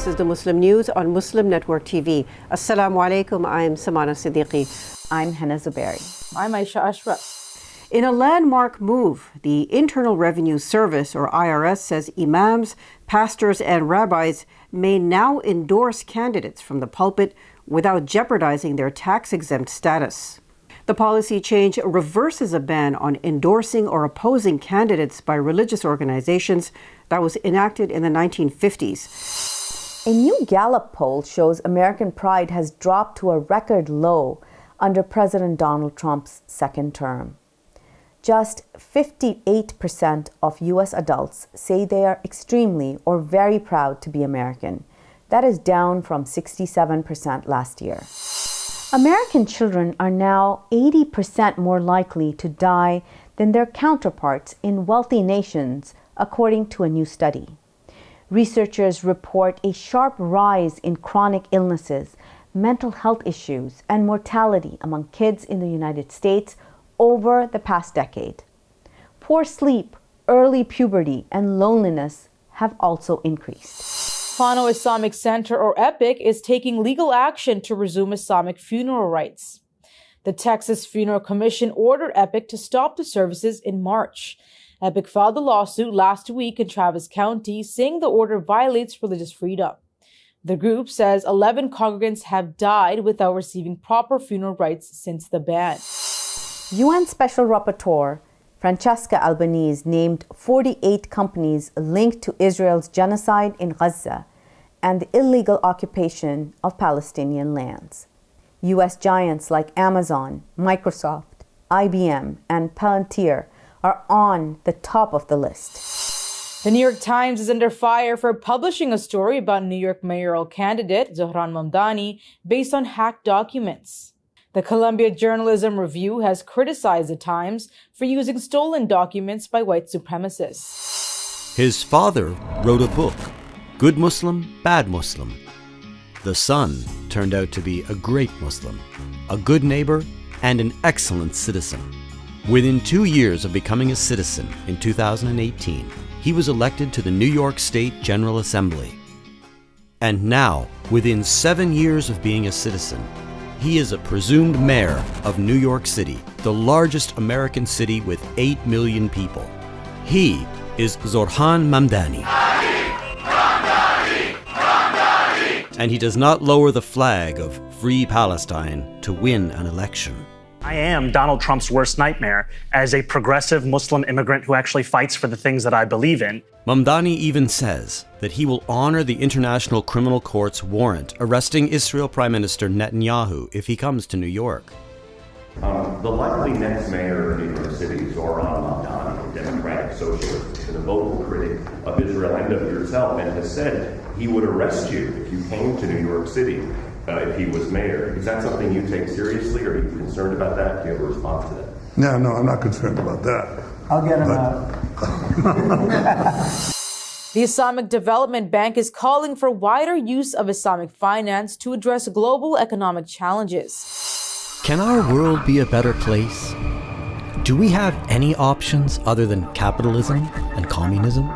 This is the Muslim News on Muslim Network TV. Assalamu alaikum. I'm Samana Siddiqui. I'm Henna Zubairi. I'm Aisha Ashraf. In a landmark move, the Internal Revenue Service, or IRS, says imams, pastors, and rabbis may now endorse candidates from the pulpit without jeopardizing their tax-exempt status. The policy change reverses a ban on endorsing or opposing candidates by religious organizations that was enacted in the 1950s. A new Gallup poll shows American pride has dropped to a record low under President Donald Trump's second term. Just 58% of U.S. adults say they are extremely or very proud to be American. That is down from 67% last year. American children are now 80% more likely to die than their counterparts in wealthy nations, according to a new study. Researchers report a sharp rise in chronic illnesses, mental health issues, and mortality among kids in the United States over the past decade. Poor sleep, early puberty, and loneliness have also increased. Fano Islamic Center, or EPIC, is taking legal action to resume Islamic funeral rites. The Texas Funeral Commission ordered EPIC to stop the services in March. EPIC filed a lawsuit last week in Travis County, saying the order violates religious freedom. The group says 11 congregants have died without receiving proper funeral rites since the ban. UN Special Rapporteur Francesca Albanese named 48 companies linked to Israel's genocide in Gaza and the illegal occupation of Palestinian lands. U.S. giants like Amazon, Microsoft, IBM, and Palantir are on the top of the list. The New York Times is under fire for publishing a story about New York mayoral candidate Zohran Mamdani based on hacked documents. The Columbia Journalism Review has criticized the Times for using stolen documents by white supremacists. His father wrote a book, Good Muslim, Bad Muslim. The son turned out to be a great Muslim, a good neighbor, and an excellent citizen. Within 2 years of becoming a citizen in 2018, he was elected to the New York State General Assembly. And now, within 7 years of being a citizen, he is a presumed mayor of New York City, the largest American city with 8 million people. He is Zohran Mamdani. And he does not lower the flag of Free Palestine to win an election. I am Donald Trump's worst nightmare as a progressive Muslim immigrant who actually fights for the things that I believe in. Mamdani even says that he will honor the International Criminal Court's warrant arresting Israel Prime Minister Netanyahu if he comes to New York. The likely next mayor of New York City, Zohran Mamdani, a Democratic socialist, and a vocal critic of Israel and of yourself, and has said he would arrest you if you came to New York City if he was mayor. Is that something you take seriously, or are you concerned about that? Do you have a response to that? No, I'm not concerned about that. I'll get him out. The Islamic Development Bank is calling for wider use of Islamic finance to address global economic challenges. Can our world be a better place? Do we have any options other than capitalism and communism?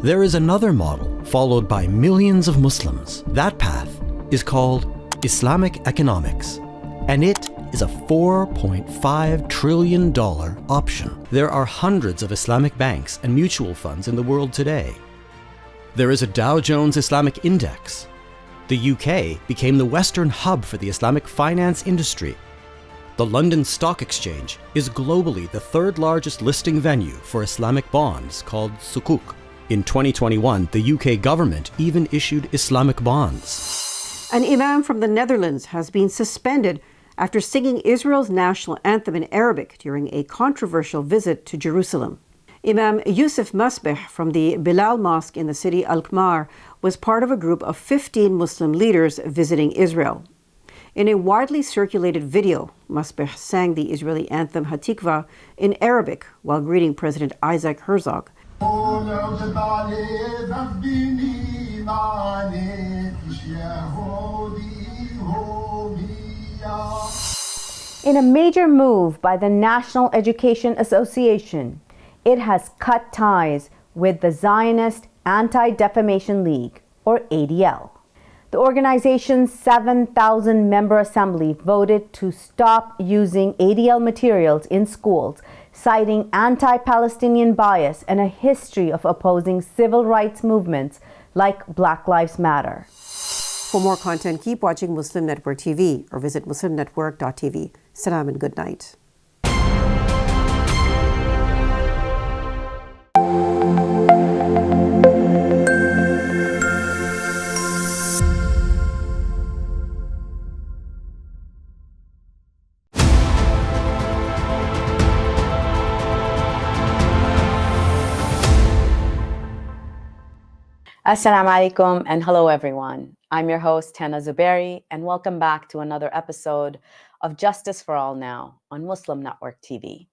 There is another model followed by millions of Muslims. That path is called Islamic economics, and it is a $4.5 trillion option. There are hundreds of Islamic banks and mutual funds in the world today. There is a Dow Jones Islamic Index. The UK became the Western hub for the Islamic finance industry. The London Stock Exchange is globally the third largest listing venue for Islamic bonds, called Sukuk. In 2021, the UK government even issued Islamic bonds. An imam from the Netherlands has been suspended after singing Israel's national anthem in Arabic during a controversial visit to Jerusalem. Imam Yusuf Masbeh from the Bilal Mosque in the city Al-Khmar was part of a group of 15 Muslim leaders visiting Israel. In a widely circulated video, Masbeh sang the Israeli anthem Hatikva in Arabic while greeting President Isaac Herzog. In a major move by the National Education Association, it has cut ties with the Zionist Anti-Defamation League, or ADL. The organization's 7,000 member assembly voted to stop using ADL materials in schools, citing anti-Palestinian bias and a history of opposing civil rights movements like Black Lives Matter. For more content, keep watching Muslim Network TV or visit muslimnetwork.tv. Salam and good night. Assalamu alaikum and hello everyone. I'm your host Hannah Zubairi and welcome back to another episode of Justice for All Now on Muslim Network TV.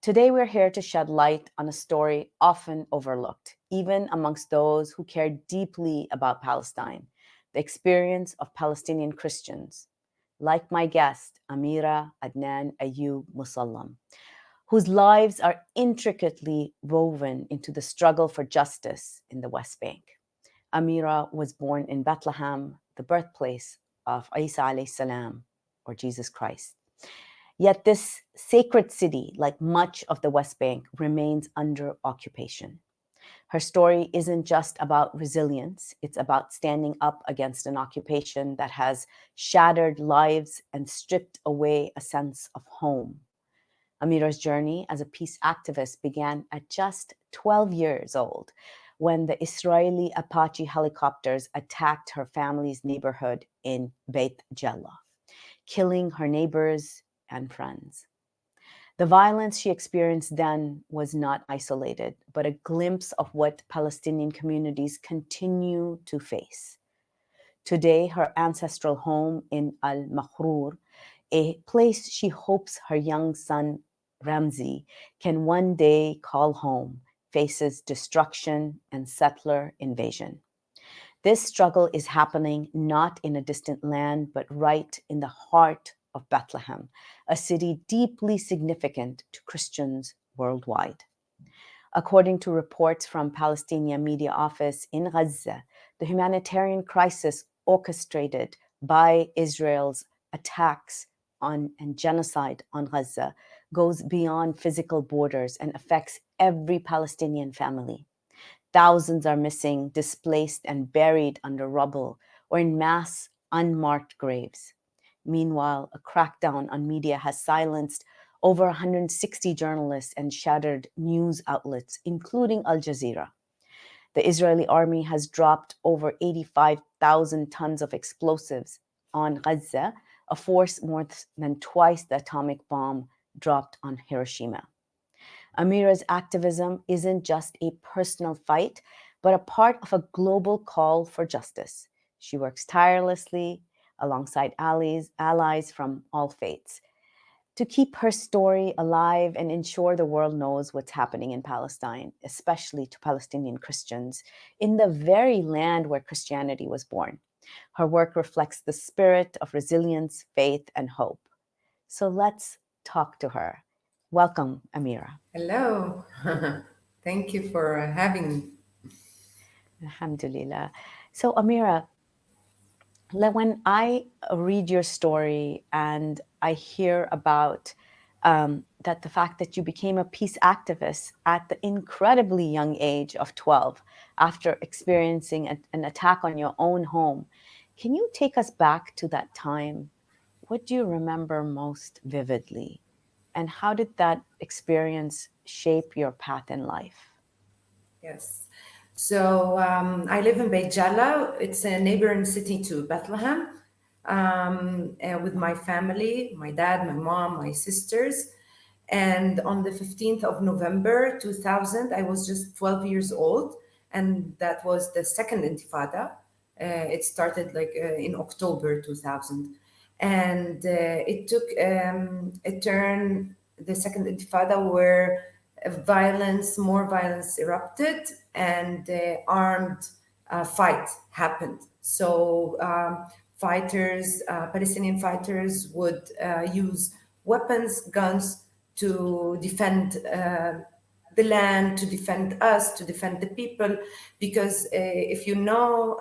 Today we're here to shed light on a story often overlooked, even amongst those who care deeply about Palestine, the experience of Palestinian Christians, like my guest Amira Adnan Ayub Musallam, whose lives are intricately woven into the struggle for justice in the West Bank. Amira was born in Bethlehem, the birthplace of Isa alayhi salam, or Jesus Christ. Yet this sacred city, like much of the West Bank, remains under occupation. Her story isn't just about resilience, it's about standing up against an occupation that has shattered lives and stripped away a sense of home. Amira's journey as a peace activist began at just 12 years old when the Israeli Apache helicopters attacked her family's neighborhood in Beit Jella, killing her neighbors and friends. The violence she experienced then was not isolated, but a glimpse of what Palestinian communities continue to face. Today, her ancestral home in Al-Makhrur, a place she hopes her young son Ramzi can one day call home, faces destruction and settler invasion. This struggle is happening not in a distant land, but right in the heart of Bethlehem, a city deeply significant to Christians worldwide. According to reports from Palestinian Media Office in Gaza, the humanitarian crisis orchestrated by Israel's attacks on and genocide on Gaza goes beyond physical borders and affects every Palestinian family. Thousands are missing, displaced, and buried under rubble or in mass unmarked graves. Meanwhile, a crackdown on media has silenced over 160 journalists and shattered news outlets, including Al Jazeera. The Israeli army has dropped over 85,000 tons of explosives on Gaza, a force more than twice the atomic bomb dropped on Hiroshima. Amira's activism isn't just a personal fight, but a part of a global call for justice. She works tirelessly alongside allies from all faiths to keep her story alive and ensure the world knows what's happening in Palestine, especially to Palestinian Christians, in the very land where Christianity was born. Her work reflects the spirit of resilience, faith, and hope. So let's talk to her. Welcome, Amira. Hello. Thank you for having me. Alhamdulillah. So, Amira, when I read your story and I hear about that the fact that you became a peace activist at the incredibly young age of 12 after experiencing an attack on your own home, can you take us back to that time? What do you remember most vividly? And how did that experience shape your path in life? Yes. So I live in Beit Jala. It's a neighboring city to Bethlehem. With my family, my dad, my mom, my sisters. And on the 15th of November 2000, I was just 12 years old. And that was the second Intifada. It started in October 2000. And it took a turn, the second Intifada, where more violence erupted and armed fight happened. So Palestinian fighters would use weapons, guns to defend the land, to defend us, to defend the people. Because if you know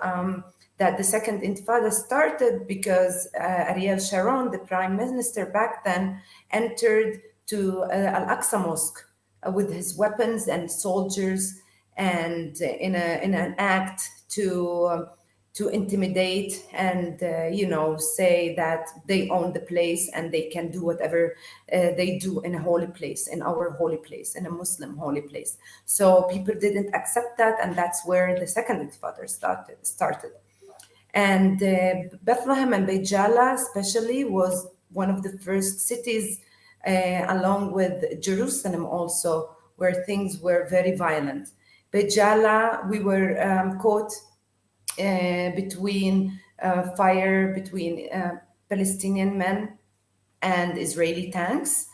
that the second Intifada started because Ariel Sharon, the prime minister back then, entered to Al-Aqsa Mosque with his weapons and soldiers, and in an act to intimidate and say that they own the place and they can do whatever they do in a holy place, in our holy place, in a Muslim holy place. So people didn't accept that, and that's where the second Intifada started. And Bethlehem and Beit Jala especially was one of the first cities, along with Jerusalem also, where things were very violent. Beit Jala, we were caught between fire between Palestinian men and Israeli tanks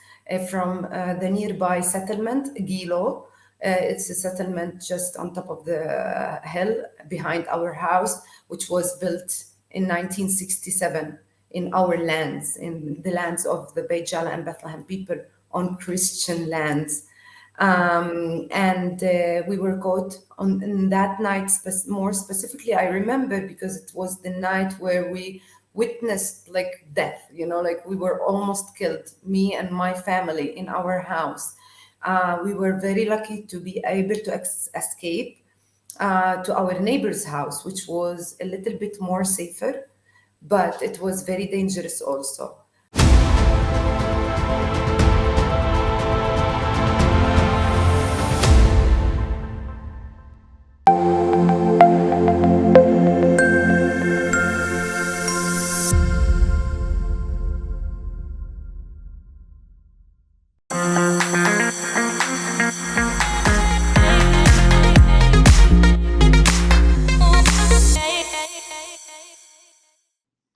from the nearby settlement, Gilo. It's a settlement just on top of the hill behind our house, which was built in 1967 in our lands, in the lands of the Beit Jala and Bethlehem people, on Christian lands. And we were caught on that night. More specifically, I remember because it was the night where we witnessed like death, like we were almost killed, me and my family in our house. We were very lucky to be able to escape to our neighbor's house, which was a little bit more safer, but it was very dangerous also.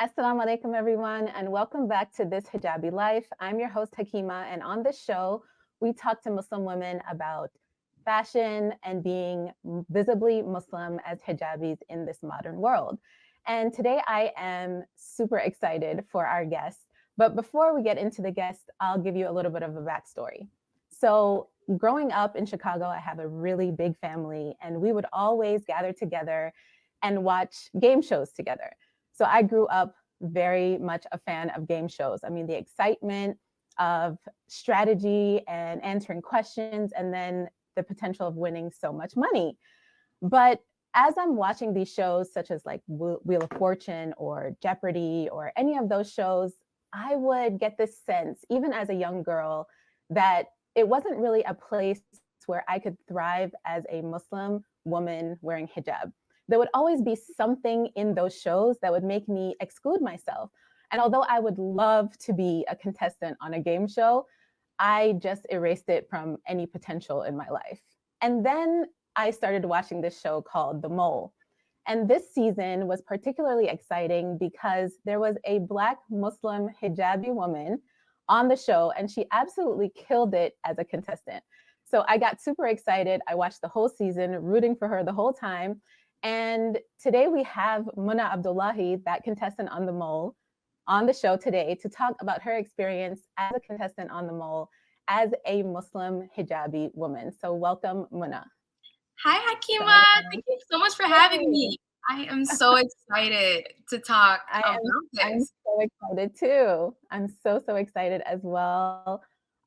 Assalamu alaikum, everyone, and welcome back to This Hijabi Life. I'm your host, Hakima, and on this show, we talk to Muslim women about fashion and being visibly Muslim as hijabis in this modern world. And today I am super excited for our guest. But before we get into the guest, I'll give you a little bit of a backstory. So growing up in Chicago, I have a really big family, and we would always gather together and watch game shows together. So I grew up very much a fan of game shows. I mean, the excitement of strategy and answering questions, and then the potential of winning so much money. But as I'm watching these shows, such as like Wheel of Fortune or Jeopardy or any of those shows, I would get this sense, even as a young girl, that it wasn't really a place where I could thrive as a Muslim woman wearing hijab. There would always be something in those shows that would make me exclude myself. And although I would love to be a contestant on a game show, I just erased it from any potential in my life. And then I started watching this show called The Mole. And this season was particularly exciting because there was a Black Muslim hijabi woman on the show, and she absolutely killed it as a contestant. So I got super excited. I watched the whole season, rooting for her the whole time. And today we have Muna Abdullahi, that contestant on The Mole, on the show today to talk about her experience as a contestant on The Mole as a Muslim hijabi woman. So welcome, Muna. Hi, Hakima. Thank you so much for having me. I am so excited to talk about this. I'm so excited too. I'm so excited as well.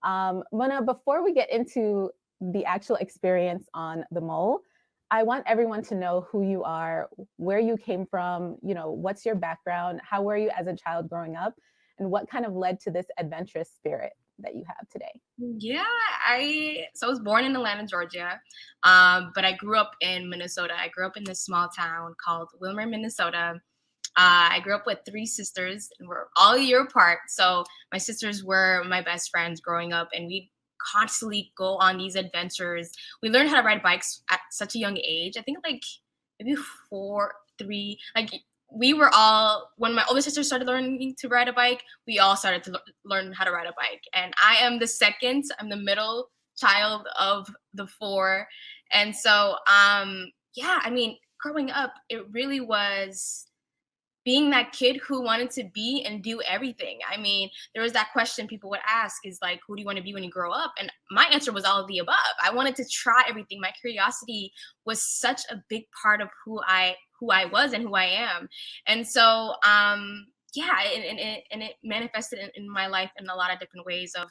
Muna, before we get into the actual experience on The Mole, I want everyone to know who you are, where you came from, what's your background, how were you as a child growing up, and what kind of led to this adventurous spirit that you have today? Yeah, I was born in Atlanta, Georgia, but I grew up in Minnesota. I grew up in this small town called Wilmer, Minnesota. I grew up with 3 sisters, and we're all a year apart. So my sisters were my best friends growing up, and we constantly go on these adventures. We learned how to ride bikes at such a young age. I think like maybe 4, 3. Like we were all, when my older sister started learning to ride a bike, we all started to learn how to ride a bike. And I am the second. I'm the middle child of the 4. And so, yeah, I mean, growing up, it really was being that kid who wanted to be and do everything. I mean, there was that question people would ask is like, who do you want to be when you grow up? And my answer was all of the above. I wanted to try everything. My curiosity was such a big part of who I was and who I am. And so, yeah, and it manifested in my life in a lot of different ways of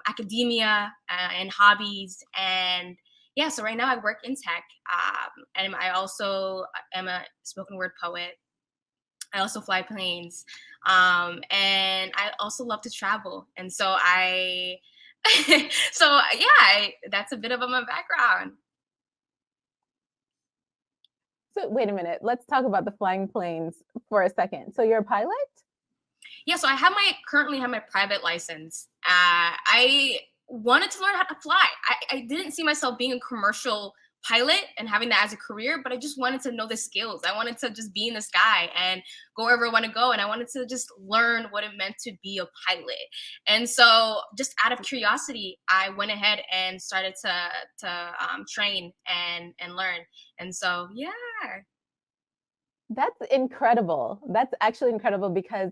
academia and hobbies. And yeah, so right now I work in tech, and I also am a spoken word poet. I also fly planes, and I also love to travel. And so so yeah, that's a bit of my background. So wait a minute, let's talk about the flying planes for a second. So you're a pilot? Yeah, so currently have my private license. I wanted to learn how to fly. I didn't see myself being a commercial pilot and having that as a career, but I just wanted to know the skills. I wanted to just be in the sky and go wherever I want to go. And I wanted to just learn what it meant to be a pilot. And so just out of curiosity, I went ahead and started to train and learn. And so, yeah. That's incredible. That's actually incredible because,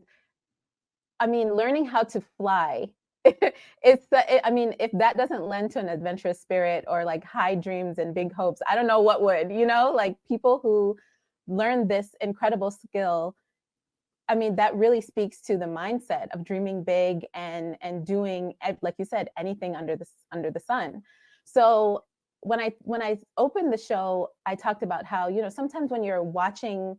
I mean, learning how to fly, I mean, if that doesn't lend to an adventurous spirit or like high dreams and big hopes, I don't know what would, like people who learn this incredible skill. I mean, that really speaks to the mindset of dreaming big and doing, like you said, anything under the sun. So when I opened the show, I talked about how, sometimes when you're watching,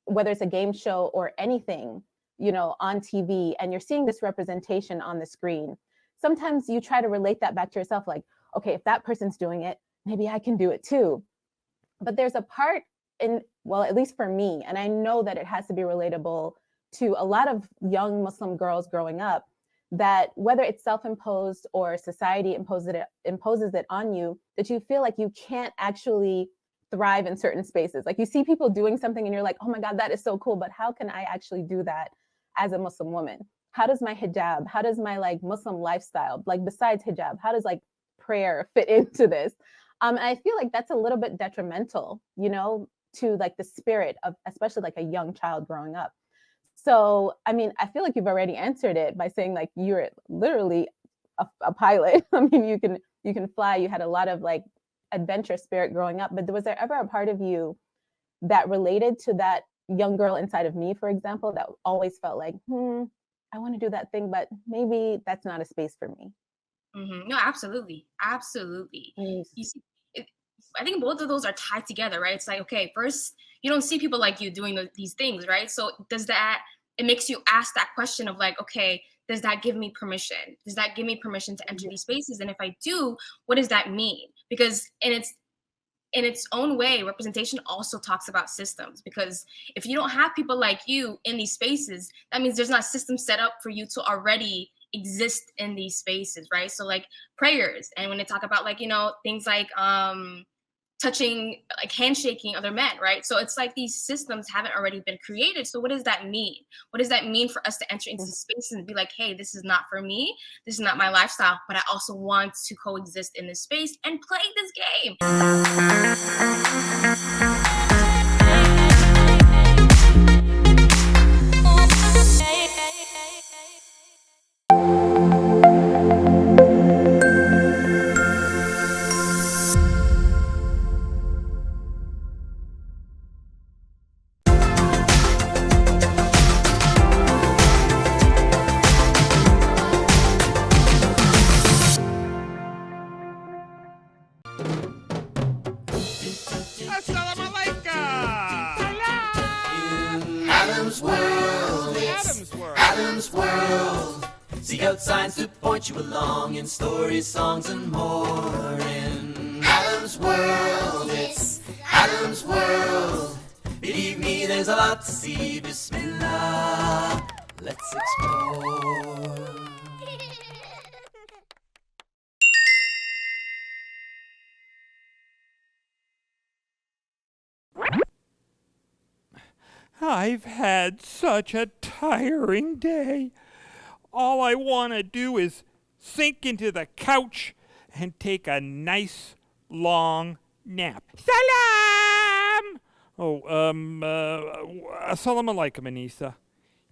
whether it's a game show or anything, on TV, and you're seeing this representation on the screen, sometimes you try to relate that back to yourself, like, okay, if that person's doing it, maybe I can do it too. But there's a part well, at least for me, and I know that it has to be relatable to a lot of young Muslim girls growing up, that whether it's self-imposed or society imposes it on you, that you feel like you can't actually thrive in certain spaces. Like you see people doing something and you're like, oh my God, that is so cool, but how can I actually do that as a Muslim woman? How does my hijab, how does my like Muslim lifestyle, like besides hijab, how does like prayer fit into this? And I feel like that's a little bit detrimental, to like the spirit of especially like a young child growing up. So, I mean, I feel like you've already answered it by saying like you're literally a pilot. I mean, you can fly. You had a lot of like adventure spirit growing up, but was there ever a part of you that related to that young girl inside of me, for example, that always felt like, I want to do that thing, but maybe that's not a space for me? Mm-hmm. No, absolutely. Absolutely. You see, I think both of those are tied together, right? It's like, okay, first, you don't see people like you doing these things, right? So it makes you ask that question of like, okay, does that give me permission? Does that give me permission to enter these spaces? And if I do, what does that mean? Because in its own way, representation also talks about systems, because if you don't have people like you in these spaces, that means there's not a system set up for you to already exist in these spaces, right? So like prayers, and when they talk about like, things like touching, like handshaking other men, right? So it's like these systems haven't already been created. So what does that mean? What does that mean for us to enter into space and be like, hey, this is not for me, this is not my lifestyle, but I also want to coexist in this space and play this game. Adam's World. Seek out signs to point you along in stories, songs, and more. In Adam's World, it's Adam's World. Believe me, there's a lot to see. Bismillah, let's explore. I've had such a tiring day. All I want to do is sink into the couch and take a nice long nap. Salam! Assalamu alaikum, Anissa.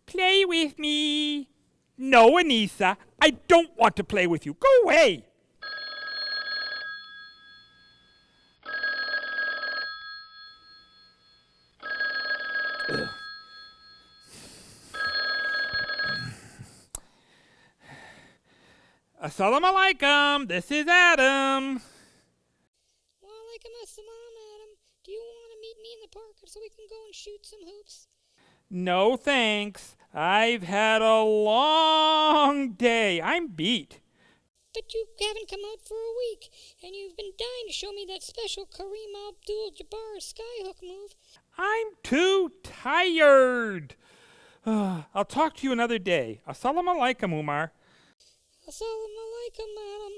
Play with me. No, Anissa, I don't want to play with you. Go away. Assalamu alaikum. This is Adam. Walaikum assalam, Adam. Do you want to meet me in the park so we can go and shoot some hoops? No, thanks. I've had a long day. I'm beat. But you haven't come out for a week, and you've been dying to show me that special Kareem Abdul-Jabbar skyhook move. I'm too tired. I'll talk to you another day. Assalamu alaikum, Umar. Assalamu alaikum, Adam.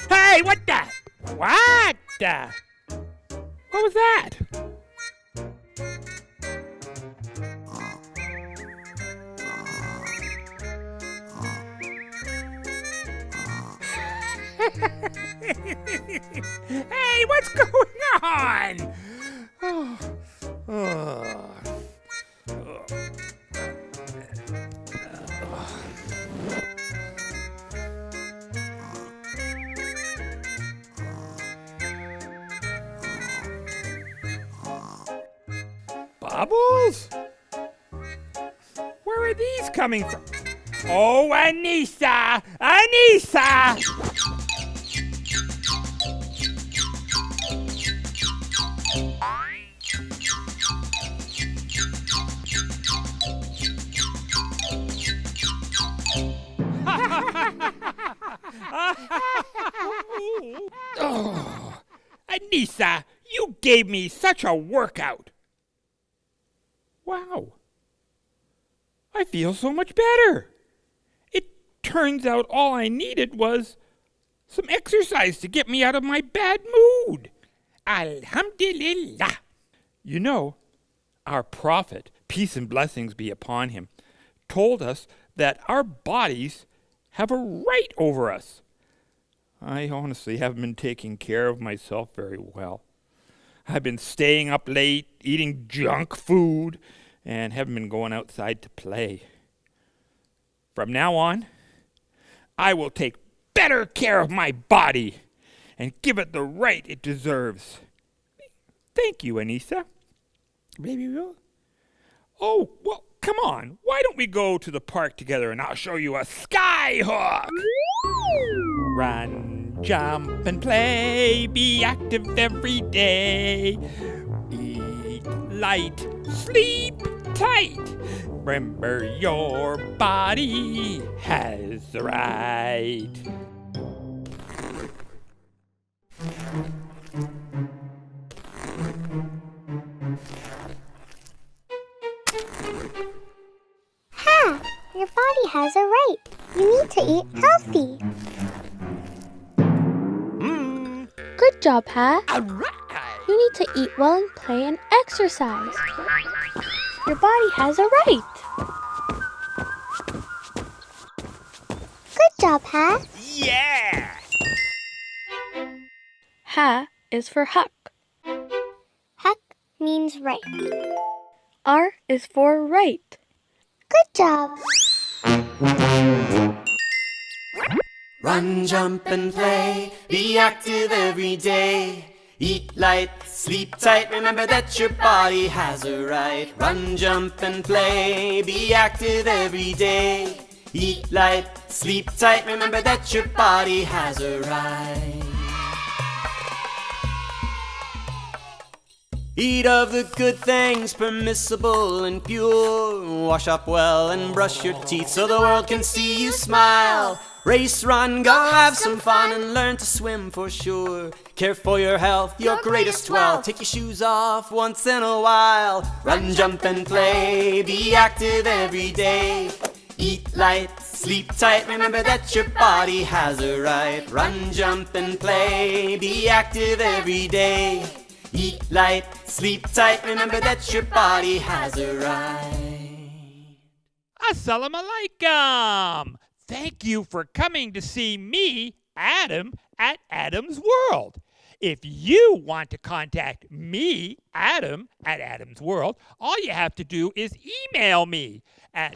Hey, what the? What was that? Hey, what's going on? Bubbles? Where are these coming from? Oh, Anissa! Anissa! Oh, Anissa, you gave me such a workout. Wow. I feel so much better. It turns out all I needed was some exercise to get me out of my bad mood. Alhamdulillah. You know, our prophet, peace and blessings be upon him, told us that our bodies have a right over us. I honestly haven't been taking care of myself very well. I've been staying up late, eating junk food, and haven't been going outside to play. From now on, I will take better care of my body and give it the right it deserves. Thank you, Anissa. Baby Will? Oh, well, come on. Why don't we go to the park together and I'll show you a skyhook? Run, jump, and play. Be active every day. Eat light, sleep tight. Remember, your body has the right. Ha! Your body has a right. You need to eat healthy. Good job, Ha. You need to eat well and play and exercise. Your body has a right. Good job, Ha. Yeah! Ha is for Huck. Huck means right. R is for right. Good job. Run, jump, and play. Be active every day. Eat light, sleep tight. Remember that your body has a right. Run, jump, and play. Be active every day. Eat light, sleep tight. Remember that your body has a right. Eat of the good things, permissible and pure. Wash up well and brush your teeth so the world can see you smile. Race, run, go have some fun and learn to swim for sure. Care for your health, your greatest wealth. Take your shoes off once in a while. Run, jump and play, be active every day. Eat light, sleep tight, remember that your body has a right. Run, jump and play, be active every day. Eat light, sleep tight, remember that your body has a right. Assalamu alaikum! Thank you for coming to see me, Adam, at Adam's World. If you want to contact me, Adam, at Adam's World, all you have to do is email me at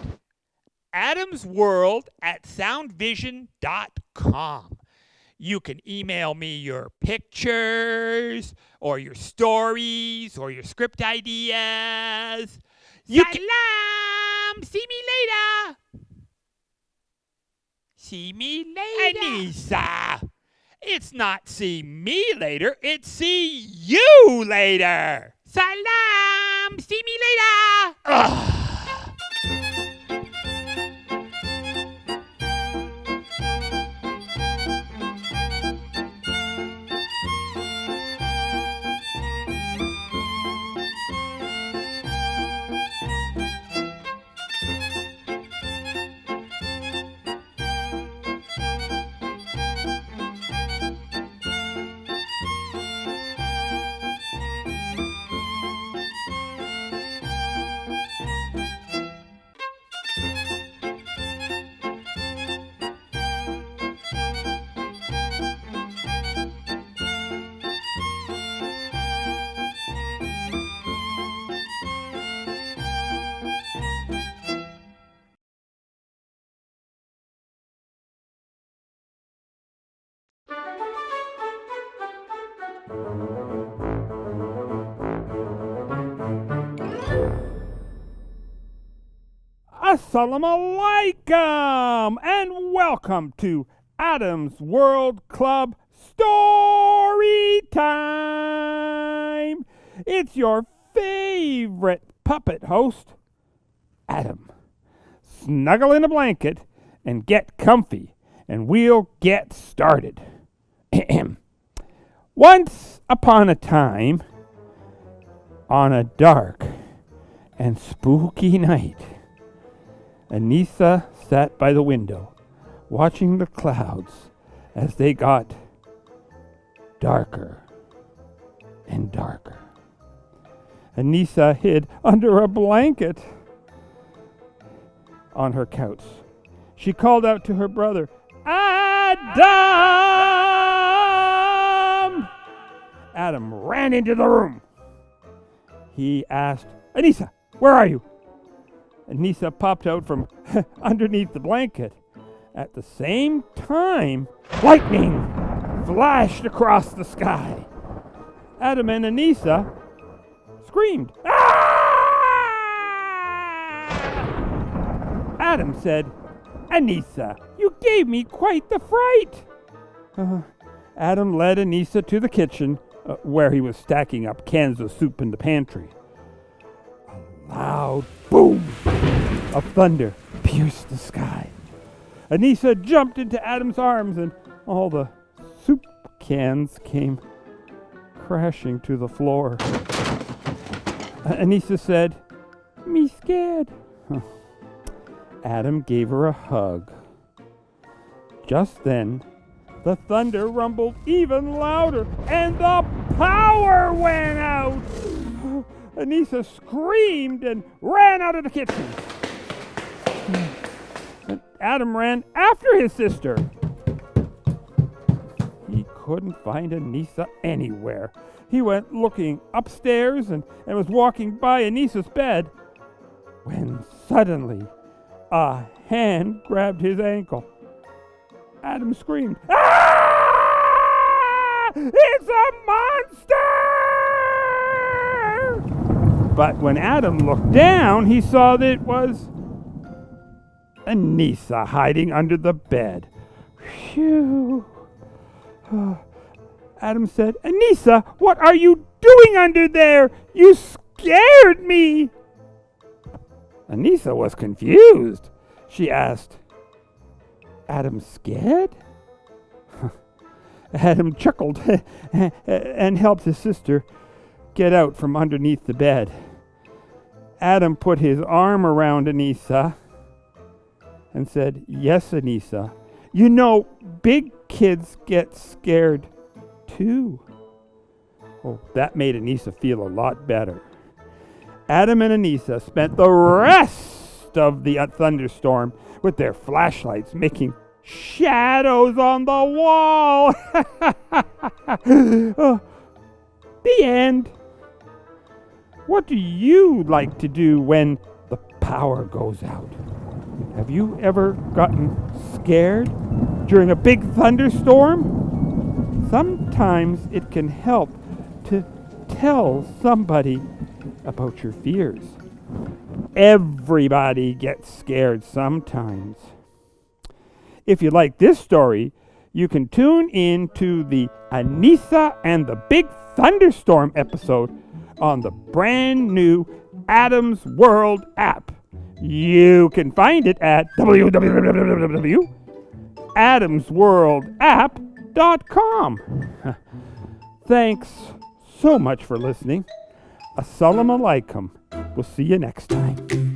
adamsworld@soundvision.com. You can email me your pictures or your stories or your script ideas. Salam! See me later! See me later. Anissa! It's not see me later, it's see you later. Salam! See me later! Ugh. Assalamu alaikum and welcome to Adam's World Club Story Time. It's your favorite puppet host, Adam. Snuggle in a blanket and get comfy, and we'll get started. Once upon a time, on a dark and spooky night, Anissa sat by the window, watching the clouds as they got darker and darker. Anissa hid under a blanket on her couch. She called out to her brother, Adam! Adam ran into the room. He asked, Anissa, where are you? Anissa popped out from underneath the blanket. At the same time, lightning flashed across the sky. Adam and Anissa screamed. Ah! Adam said, Anissa, you gave me quite the fright. Adam led Anissa to the kitchen, where he was stacking up cans of soup in the pantry. A loud boom of thunder pierced the sky. Anissa jumped into Adam's arms, and all the soup cans came crashing to the floor. Anissa said, "Me scared." Adam gave her a hug. Just then, the thunder rumbled even louder, and the power went out. Anissa screamed and ran out of the kitchen. And Adam ran after his sister. He couldn't find Anissa anywhere. He went looking upstairs and was walking by Anissa's bed when suddenly a hand grabbed his ankle. Adam screamed, "Ah! It's a monster!" But when Adam looked down, he saw that it was Anissa hiding under the bed. Phew. Adam said, "Anissa, what are you doing under there? You scared me." Anissa was confused. She asked, "Adam scared?" Adam chuckled and helped his sister get out from underneath the bed. Adam put his arm around Anissa and said, "Yes, Anissa. You know, big kids get scared too." Oh, that made Anissa feel a lot better. Adam and Anissa spent the rest of the thunderstorm with their flashlights making shadows on the wall. Oh, the end. What do you like to do when the power goes out? Have you ever gotten scared during a big thunderstorm? Sometimes it can help to tell somebody about your fears. Everybody gets scared sometimes. If you like this story, you can tune in to the Anissa and the Big Thunderstorm episode on the brand new Adam's World app. You can find it at www.adamsworldapp.com. Thanks so much for listening. Assalamu alaikum. We'll see you next time.